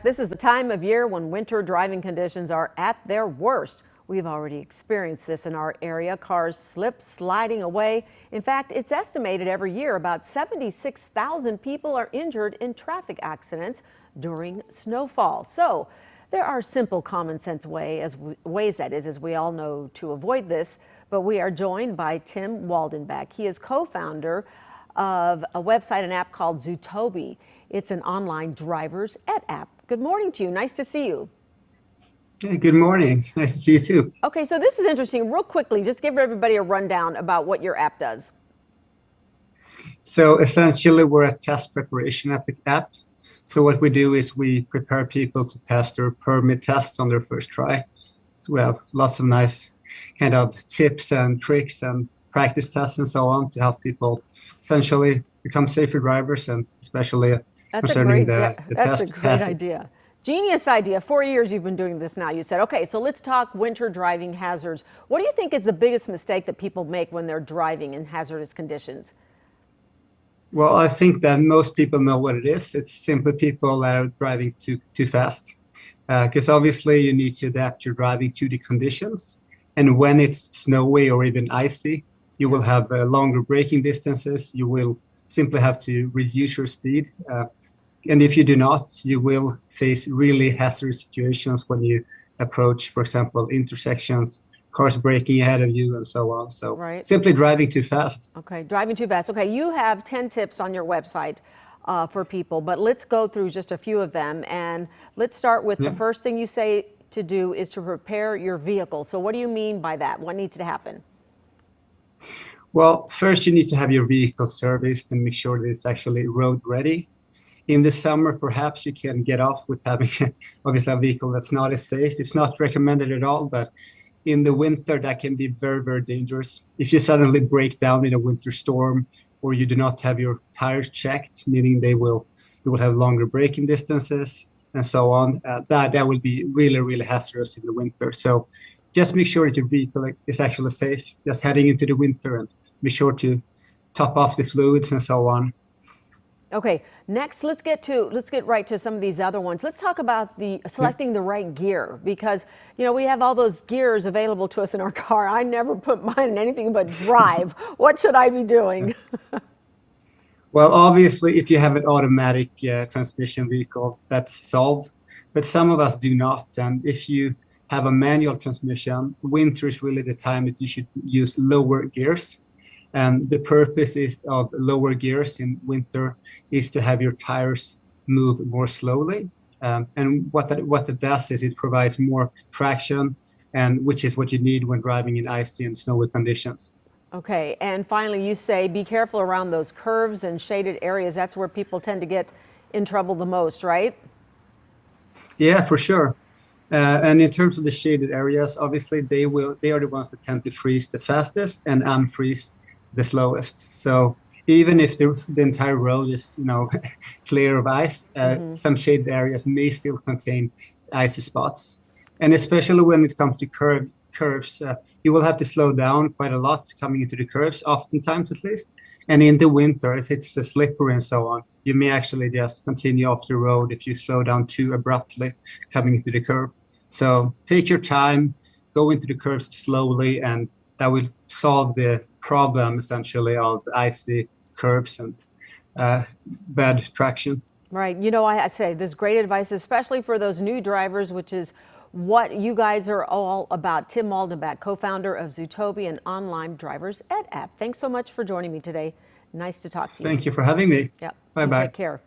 This is the time of year when winter driving conditions are at their worst. We've already experienced this in our area. Cars sliding away. In fact, it's estimated every year about 76,000 people are injured in traffic accidents during snowfall. So there are simple common sense ways, as we all know, to avoid this. But we are joined by Tim Waldenbeck. He is co-founder of a website and app called Zootopia. It's an online driver's ed app. Good morning to you. Nice to see you. Hey, good morning. Nice to see you too. Okay, so this is interesting. Real quickly, just give everybody a rundown about what your app does. So essentially, we're a test preparation app. So what we do is we prepare people to pass their permit tests on their first try. So we have lots of nice kind of tips and tricks and practice tests and so on to help people essentially become safer drivers, and especially concerning the test. That's a great idea. Genius idea. 4 years you've been doing this now. You said, okay, so let's talk winter driving hazards. What do you think is the biggest mistake that people make when they're driving in hazardous conditions? Well, I think that most people know what it is. It's simply people that are driving too fast. Because obviously you need to adapt your driving to the conditions. And when it's snowy or even icy, you will have longer braking distances. You will simply have to reduce your speed. And if you do not, you will face really hazardous situations when you approach, for example, intersections, cars braking ahead of you, and so on. So simply driving too fast. Okay, driving too fast. Okay, you have 10 tips on your website for people, but let's go through just a few of them. And let's start with the first thing you say to do is to repair your vehicle. So what do you mean by that? What needs to happen? Well, first you need to have your vehicle serviced and make sure that it's actually road ready. In the summer, perhaps you can get off with having obviously a vehicle that's not as safe. It's not recommended at all, but in the winter, that can be very, very dangerous. If you suddenly break down in a winter storm, or you do not have your tires checked, meaning you will have longer braking distances and so on, that will be really, really hazardous in the winter. So just make sure that your vehicle is actually safe, just heading into the winter, and be sure to top off the fluids and so on. Okay, next let's get right to some of these other ones. Let's talk about selecting the right gear, because we have all those gears available to us in our car. I never put mine in anything but drive. What should I be doing? Well, obviously, if you have an automatic transmission vehicle, that's solved. But some of us do not, and if you have a manual transmission, winter is really the time that you should use lower gears. And the purpose of lower gears in winter is to have your tires move more slowly. And what that does is it provides more traction, and which is what you need when driving in icy and snowy conditions. Okay, and finally you say be careful around those curves and shaded areas. That's where people tend to get in trouble the most, right? Yeah, for sure. And in terms of the shaded areas, obviously they are the ones that tend to freeze the fastest and unfreeze the slowest. So even if the entire road is clear of ice, some shaded areas may still contain icy spots. And especially when it comes to curves, you will have to slow down quite a lot coming into the curves, oftentimes at least. And in the winter, if it's slippery and so on, you may actually just continue off the road if you slow down too abruptly coming into the curve. So take your time, go into the curves slowly, and that will solve the problem essentially of icy curves and bad traction. Right. I say this great advice, especially for those new drivers, which is what you guys are all about. Tim Waldenbeck, co-founder of Zootopia, an online driver's ed app. Thanks so much for joining me today. Nice to talk to you. Thank you for having me. Yep. Bye-bye. Take care.